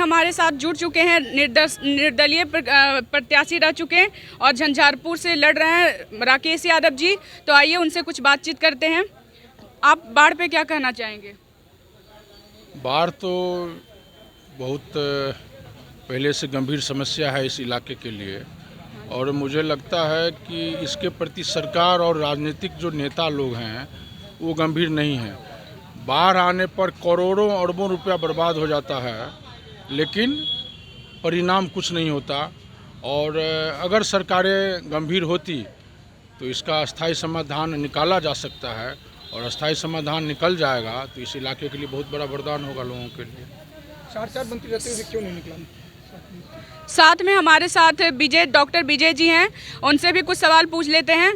हमारे साथ जुड़ चुके हैं, निर्दलीय प्रत्याशी रह चुके हैं और झंझारपुर से लड़ रहे हैं राकेश यादव जी। तो आइए उनसे कुछ बातचीत करते हैं। आप बाढ़ पे क्या कहना चाहेंगे? बाढ़ तो बहुत पहले से गंभीर समस्या है इस इलाके के लिए, और मुझे लगता है कि इसके प्रति सरकार और राजनीतिक जो नेता लोग हैं वो गंभीर नहीं हैं। बाढ़ आने पर करोड़ों अरबों रुपया बर्बाद हो जाता है, लेकिन परिणाम कुछ नहीं होता। और अगर सरकारें गंभीर होती तो इसका अस्थायी समाधान निकाला जा सकता है, और अस्थायी समाधान निकल जाएगा तो इस इलाके के लिए बहुत बड़ा वरदान होगा लोगों के लिए। 4 मंत्री रहते हुए क्यों नहीं निकला? साथ में हमारे साथ डॉक्टर विजय जी हैं, उनसे भी कुछ सवाल पूछ लेते हैं।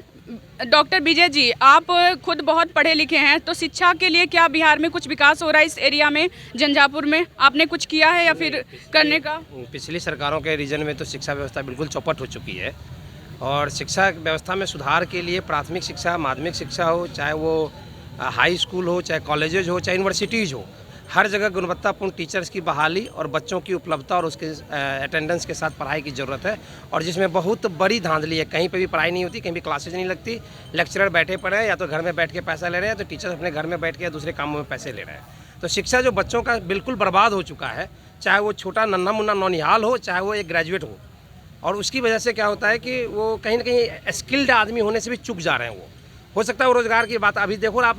डॉक्टर विजय जी, आप खुद बहुत पढ़े लिखे हैं, तो शिक्षा के लिए क्या बिहार में कुछ विकास हो रहा है? इस एरिया में झंझारपुर में आपने कुछ किया है या फिर करने का? पिछली सरकारों के रीजन में तो शिक्षा व्यवस्था बिल्कुल चौपट हो चुकी है, और शिक्षा व्यवस्था में सुधार के लिए प्राथमिक शिक्षा, माध्यमिक शिक्षा हो, चाहे वो हाई स्कूल हो, चाहे कॉलेजेज हो, चाहे यूनिवर्सिटीज़ हो, हर जगह गुणवत्तापूर्ण टीचर्स की बहाली और बच्चों की उपलब्धता और उसके अटेंडेंस के साथ पढ़ाई की ज़रूरत है। और जिसमें बहुत बड़ी धांधली है, कहीं पे भी पढ़ाई नहीं होती, कहीं भी क्लासेज नहीं लगती, लेक्चरर बैठे पड़े हैं, या तो घर में बैठ के पैसा ले रहे हैं, तो टीचर्स अपने घर में बैठ के दूसरे कामों में पैसे ले रहे हैं। तो शिक्षा जो बच्चों का बिल्कुल बर्बाद हो चुका है, चाहे वो छोटा नन्हा मुन्ना नौनिहाल हो, चाहे वो एक ग्रेजुएट हो। और उसकी वजह से क्या होता है कि वो कहीं ना कहीं स्किल्ड आदमी होने से भी चूक जा रहे हैं। वो हो सकता है वो रोज़गार की बात, अभी देखो आप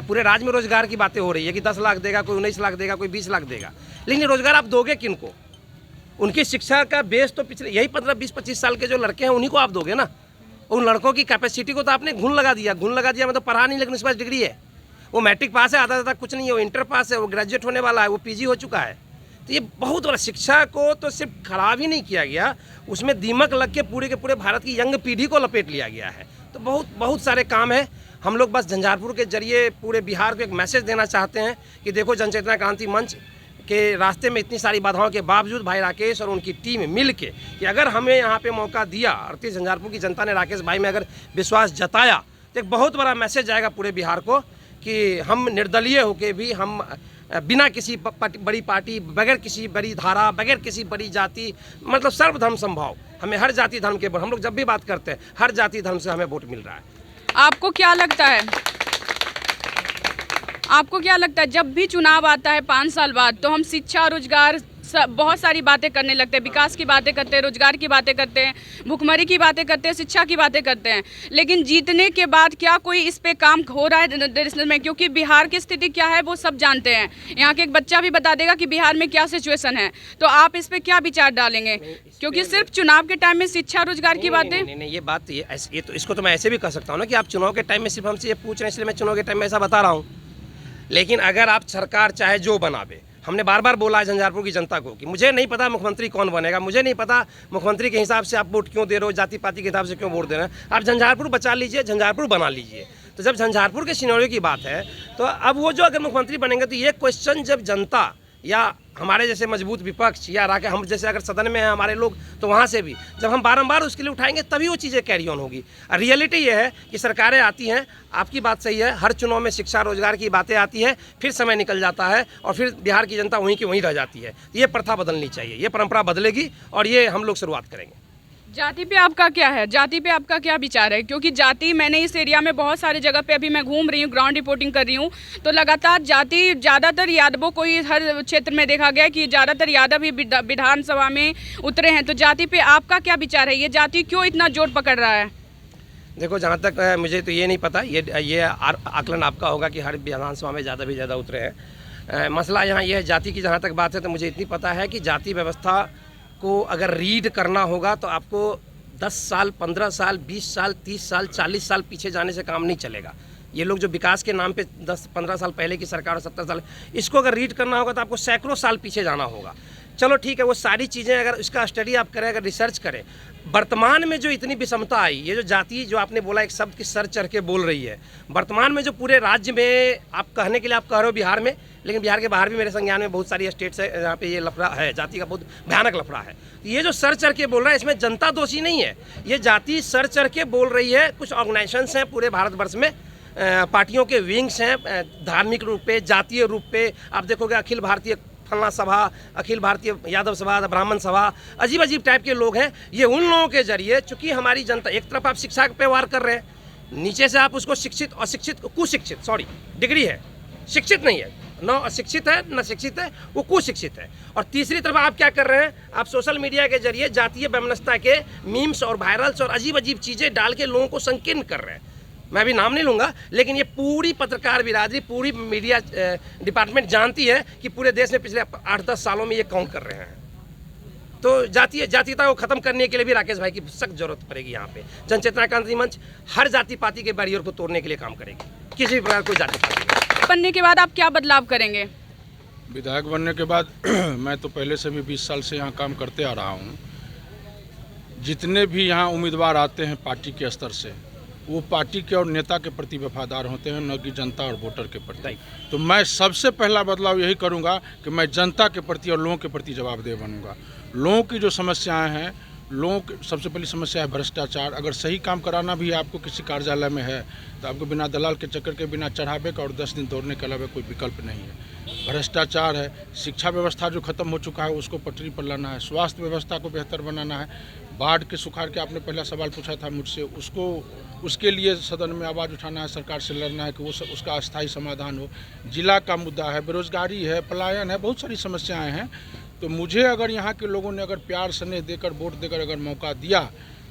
पूरे राज्य में रोज़गार की बातें हो रही है कि 10 लाख देगा, कोई 19 लाख देगा, कोई 20 लाख देगा, लेकिन रोज़गार आप दोगे किनको? उनकी शिक्षा का बेस तो पिछले यही 15, 20, 25 साल के जो लड़के हैं उन्हीं को आप दोगे ना। उन लड़कों की कैपेसिटी को तो आपने घून लगा दिया मतलब पढ़ा नहीं, लेकिन उसके पास डिग्री है, वो मैट्रिक पास है, आधा ज़्यादा कुछ नहीं है, वो इंटर पास है, वो ग्रेजुएट होने वाला है, वो पीजी हो चुका है। तो ये बहुत बड़ा, शिक्षा को तो सिर्फ खराब ही नहीं किया गया, उसमें दीमक लग के पूरे भारत की यंग पीढ़ी को लपेट लिया गया है। तो बहुत सारे काम है। हम लोग बस झंझारपुर के जरिए पूरे बिहार को एक मैसेज देना चाहते हैं कि देखो, जनचेतना क्रांति मंच के रास्ते में इतनी सारी बाधाओं के बावजूद भाई राकेश और उनकी टीम मिल के, कि अगर हमें यहाँ पे मौका दिया, 38 झंझारपुर की जनता ने राकेश भाई में अगर विश्वास जताया, तो एक बहुत बड़ा मैसेज जाएगा पूरे बिहार को कि हम निर्दलीय होके भी, हम बिना किसी बड़ी पार्टी, बगैर किसी बड़ी धारा, बगैर किसी बड़ी जाति, मतलब सर्वधर्म संभाव, हमें हर जाति धर्म के, हम लोग जब भी बात करते हैं हर जाति धर्म से हमें वोट मिल रहा है। आपको क्या लगता है, जब भी चुनाव आता है 5 साल बाद, तो हम शिक्षा, रोजगार, बहुत सारी बातें करने लगते हैं, विकास की बातें करते हैं, रोजगार की बातें करते हैं, भुखमरी की बातें करते हैं, शिक्षा की बातें करते हैं, लेकिन जीतने के बाद क्या कोई इस पे काम हो रहा है देश में? क्योंकि बिहार की स्थिति क्या है वो सब जानते हैं, यहाँ के एक बच्चा भी बता देगा कि बिहार में क्या सिचुएशन है। तो आप इस पे क्या विचार डालेंगे? क्योंकि सिर्फ चुनाव के टाइम में शिक्षा, रोजगार की बातें नहीं, ये बात ये तो इसको तो मैं ऐसे भी कह सकता हूँ ना कि आप चुनाव के टाइम में सिर्फ हमसे ये पूछ रहे हैं, इसलिए मैं चुनाव के टाइम में ऐसा बता रहा हूँ। लेकिन अगर आप सरकार चाहे जो बनावे, हमने बार बार बोला है झंझारपुर की जनता को कि मुझे नहीं पता मुख्यमंत्री कौन बनेगा, मुझे नहीं पता मुख्यमंत्री के हिसाब से आप वोट क्यों दे रहे हो, जाति पाति के हिसाब से क्यों वोट दे रहे हैं। आप झंझारपुर बचा लीजिए, झंझारपुर बना लीजिए। तो जब झंझारपुर के सिनेरियो की बात है, तो अब वो जो अगर मुख्यमंत्री बनेंगे, तो ये क्वेश्चन जब जनता या हमारे जैसे मजबूत विपक्ष या राके हम जैसे अगर सदन में हैं हमारे लोग, तो वहाँ से भी जब हम बारंबार उसके लिए उठाएंगे, तभी वो चीज़ें कैरी ऑन होगी। रियलिटी ये है कि सरकारें आती हैं, आपकी बात सही है, हर चुनाव में शिक्षा, रोजगार की बातें आती है, फिर समय निकल जाता है और फिर बिहार की जनता वहीं की वहीं रह जाती है। ये प्रथा बदलनी चाहिए, ये परंपरा बदलेगी और ये हम लोग शुरुआत करेंगे। जाति पे आपका क्या है? जाति पे आपका क्या विचार है? क्योंकि जाति, मैंने इस एरिया में बहुत सारे जगह पे अभी मैं घूम रही हूँ, ग्राउंड रिपोर्टिंग कर रही हूँ, तो लगातार जाति, ज़्यादातर यादवों को ही हर क्षेत्र में देखा गया कि ज़्यादातर यादव ही विधानसभा में उतरे हैं। तो जाति पे आपका क्या विचार है? ये जाति क्यों इतना जोर पकड़ रहा है? देखो, जहाँ तक मुझे तो ये नहीं पता, ये आकलन आपका होगा कि हर विधानसभा में ज़्यादा उतरे हैं। मसला यहाँ ये है, जाति की जहाँ तक बात है, तो मुझे इतनी पता है कि जाति व्यवस्था को अगर रीड करना होगा तो आपको 10 साल, 15 साल, 20 साल, 30 साल, 40 साल पीछे जाने से काम नहीं चलेगा। ये लोग जो विकास के नाम पे 10-15 साल पहले की सरकार, 70 साल, इसको अगर रीड करना होगा तो आपको सैकड़ों साल पीछे जाना होगा। चलो ठीक है, वो सारी चीज़ें अगर इसका स्टडी आप करें, अगर रिसर्च करें, वर्तमान में जो इतनी विषमता आई, ये जो जाति जो आपने बोला एक शब्द की सर चढ़ के बोल रही है, वर्तमान में जो पूरे राज्य में आप कहने के लिए आप कह रहे हो बिहार में, लेकिन बिहार के बाहर भी मेरे संज्ञान में बहुत सारी स्टेट्स है जहाँ पे ये लफड़ा है, जाति का बहुत भयानक लफड़ा है। ये जो सर चढ़ के बोल रहा है, इसमें जनता दोषी नहीं है, ये जाति सर चढ़ के बोल रही है। कुछ ऑर्गेनाइजेशंस हैं पूरे भारतवर्ष में, पार्टियों के विंग्स हैं, धार्मिक रूप पे, जातीय रूप पे, आप देखोगे अखिल भारतीय फलना सभा, अखिल भारतीय यादव सभा, ब्राह्मण सभा, अजीब अजीब टाइप के लोग हैं। ये उन लोगों के जरिए, चूंकि हमारी जनता, एक तरफ आप शिक्षा पे वार कर रहे हैं, नीचे से आप उसको शिक्षित, अशिक्षित, कुशिक्षित, सॉरी डिग्री है, शिक्षित नहीं है, न अशिक्षित है न शिक्षित है, वो कुशिक्षित है। और तीसरी तरफ आप क्या कर रहे हैं, आप सोशल मीडिया के जरिए जातीय वैमनस्यता के मीम्स और वायरल्स और अजीब अजीब चीज़ें डाल के लोगों को संकीर्ण कर रहे हैं। मैं भी नाम नहीं लूँगा, लेकिन ये पूरी पत्रकार बिरादरी, पूरी मीडिया डिपार्टमेंट जानती है कि पूरे देश में पिछले 8-10 सालों में ये कौन कर रहे हैं। तो जातीयता को खत्म करने के लिए भी राकेश भाई की सख्त जरूरत पड़ेगी। यहाँ पे जन चेतना क्रांति मंच हर जाति पाति के बैरियर को तोड़ने के लिए काम करेगी, किसी भी प्रकार कोई जाति पाति। बनने के बाद आप क्या बदलाव करेंगे? विधायक बनने के बाद मैं तो पहले से भी 20 साल से यहाँ काम करते आ रहा हूँ। जितने भी यहाँ उम्मीदवार आते हैं पार्टी के स्तर से, वो पार्टी के और नेता के प्रति वफादार होते हैं, न कि जनता और वोटर के प्रति। तो मैं सबसे पहला बदलाव यही करूंगा कि मैं जनता के प्रति और लोगों के प्रति जवाबदेह बनूंगा। लोगों की जो समस्याएं हैं, लोगों की सबसे पहली समस्या है भ्रष्टाचार। अगर सही काम कराना भी आपको किसी कार्यालय में है तो आपको बिना दलाल के चक्कर के, बिना चढ़ावे का और 10 दिन दौड़ने के अलावा कोई विकल्प नहीं है। भ्रष्टाचार है, शिक्षा व्यवस्था जो खत्म हो चुका है उसको पटरी पर लाना है, स्वास्थ्य व्यवस्था को बेहतर बनाना है, बाढ़ के सुखाड़ के आपने पहला सवाल पूछा था मुझसे, उसके लिए सदन में आवाज़ उठाना है, सरकार से लड़ना है कि वो उसका अस्थायी समाधान हो। जिला का मुद्दा है, बेरोजगारी है, पलायन है, बहुत सारी समस्याएं हैं। तो मुझे अगर यहाँ के लोगों ने अगर प्यार स्नेह देकर, वोट देकर अगर मौका दिया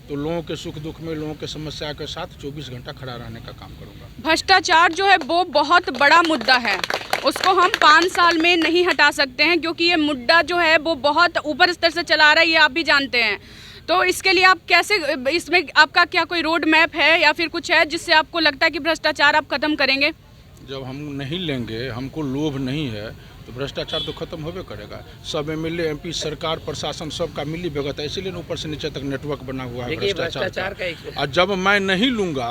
तो लोगों के सुख दुख में, लोगों के समस्या के साथ 24 घंटा खड़ा रहने का काम करूँगा। भ्रष्टाचार जो है वो बहुत बड़ा मुद्दा है, उसको हम 5 साल में नहीं हटा सकते हैं, क्योंकि ये मुद्दा जो है वो बहुत ऊपर स्तर से चला रहा है, ये आप भी जानते हैं। तो इसके लिए आप कैसे, इसमें आपका क्या कोई रोड मैप है या फिर कुछ है जिससे आपको लगता है कि भ्रष्टाचार आप खत्म करेंगे? जब हम नहीं लेंगे, हमको लोभ नहीं है, तो भ्रष्टाचार तो खत्म होबे करेगा। सब एमएलए, एमपी, सरकार, प्रशासन सबका मिली भगत है, इसीलिए ऊपर से नीचे तक नेटवर्क बना हुआ है भ्रष्टाचार का। और जब मैं नहीं लूँगा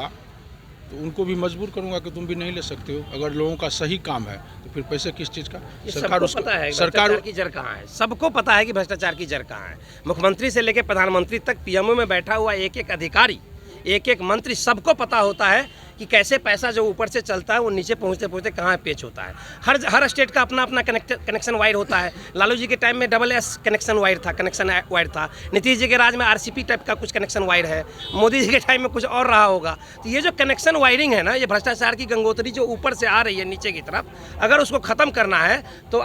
तो उनको भी मजबूर करूंगा कि तुम भी नहीं ले सकते हो। अगर लोगों का सही काम है तो फिर पैसे किस चीज़ का? सरकार उसको पता है सरकार की जड़ कहाँ है, सबको पता है कि भ्रष्टाचार की जड़ कहाँ है। मुख्यमंत्री से लेकर प्रधानमंत्री तक, पीएमओ में बैठा हुआ एक एक अधिकारी, एक एक मंत्री, सबको पता होता है कि कैसे पैसा जो ऊपर से चलता है वो नीचे पहुंचते पहुंचते कहाँ पेच होता है। हर स्टेट का अपना अपना कनेक्शन वायर होता है। लालू जी के टाइम में SS कनेक्शन वायर था, नीतीश जी के राज में RCP टाइप का कुछ कनेक्शन वायर है, मोदी जी के टाइम में कुछ और रहा होगा। तो ये जो कनेक्शन वायरिंग है ना, ये भ्रष्टाचार की गंगोत्री जो ऊपर से आ रही है नीचे की तरफ, अगर उसको ख़त्म करना है तो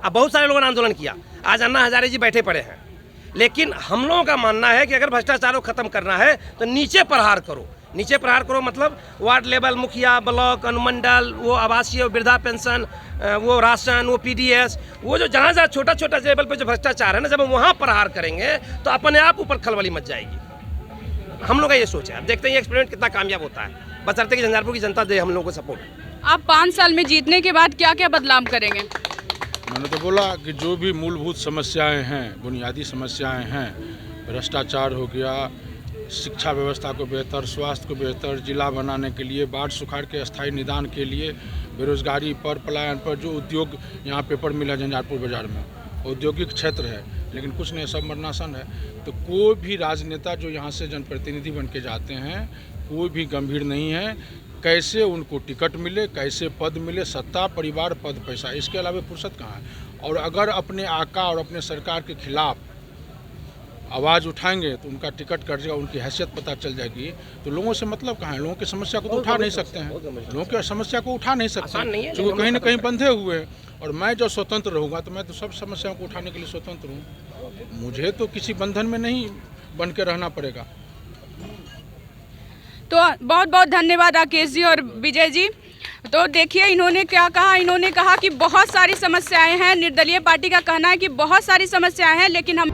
बहुत सारे लोगों ने आंदोलन किया, आज अन्ना हजारे जी बैठे पड़े हैं, लेकिन हम लोगों का मानना है कि अगर भ्रष्टाचार को खत्म करना है तो नीचे प्रहार करो। नीचे प्रहार करो मतलब वार्ड लेवल, मुखिया, ब्लॉक, अनुमंडल, वो आवासीय, वृद्धा पेंशन, वो राशन, वो PDS, वो जो जहाँ छोटा छोटा लेवल पे जो भ्रष्टाचार है ना, जब हम वहाँ प्रहार करेंगे तो अपने आप ऊपर खलबली मच जाएगी। हम लोग का ये सोच है। अब देखते हैं ये एक्सपेरिमेंट कितना कामयाब होता है, बशर्ते कि झंझारपुर की जनता दे हम लोगों को सपोर्ट। आप 5 साल में जीतने के बाद क्या क्या बदलाव करेंगे? मैंने तो बोला कि जो भी मूलभूत समस्याएं हैं, बुनियादी समस्याएं हैं, भ्रष्टाचार हो गया, शिक्षा व्यवस्था को बेहतर, स्वास्थ्य को बेहतर, जिला बनाने के लिए, बाढ़ सुखाड़ के अस्थायी निदान के लिए, बेरोजगारी पर, पलायन पर, जो उद्योग यहाँ पेपर मिला झंझारपुर बाजार में, औद्योगिक क्षेत्र है लेकिन कुछ नहीं, सब मरनासन है। तो कोई भी राजनेता जो यहाँ से जनप्रतिनिधि बन के जाते हैं, कोई भी गंभीर नहीं है कैसे उनको टिकट मिले, कैसे पद मिले, सत्ता, परिवार, पद, पैसा, इसके अलावा फुर्सत कहाँ है। और अगर अपने आका और अपने सरकार के खिलाफ आवाज़ उठाएंगे तो उनका टिकट कट जाएगा, उनकी हैसियत पता चल जाएगी। तो लोगों से मतलब कहाँ है, लोगों की समस्या को तो उठा नहीं सकते हैं, लोगों की समस्या को उठा नहीं सकते हैं, क्योंकि कहीं ना कहीं बंधे हुए हैं। और मैं जो स्वतंत्र रहूँगा तो मैं तो सब समस्याओं को उठाने के लिए स्वतंत्र हूँ, मुझे तो किसी बंधन में नहीं बन के रहना पड़ेगा। तो बहुत बहुत धन्यवाद राकेश जी और विजय जी। तो देखिए इन्होंने क्या कहा, इन्होंने कहा कि बहुत सारी समस्याएं हैं, निर्दलीय पार्टी का कहना है कि बहुत सारी समस्याएं हैं, लेकिन हम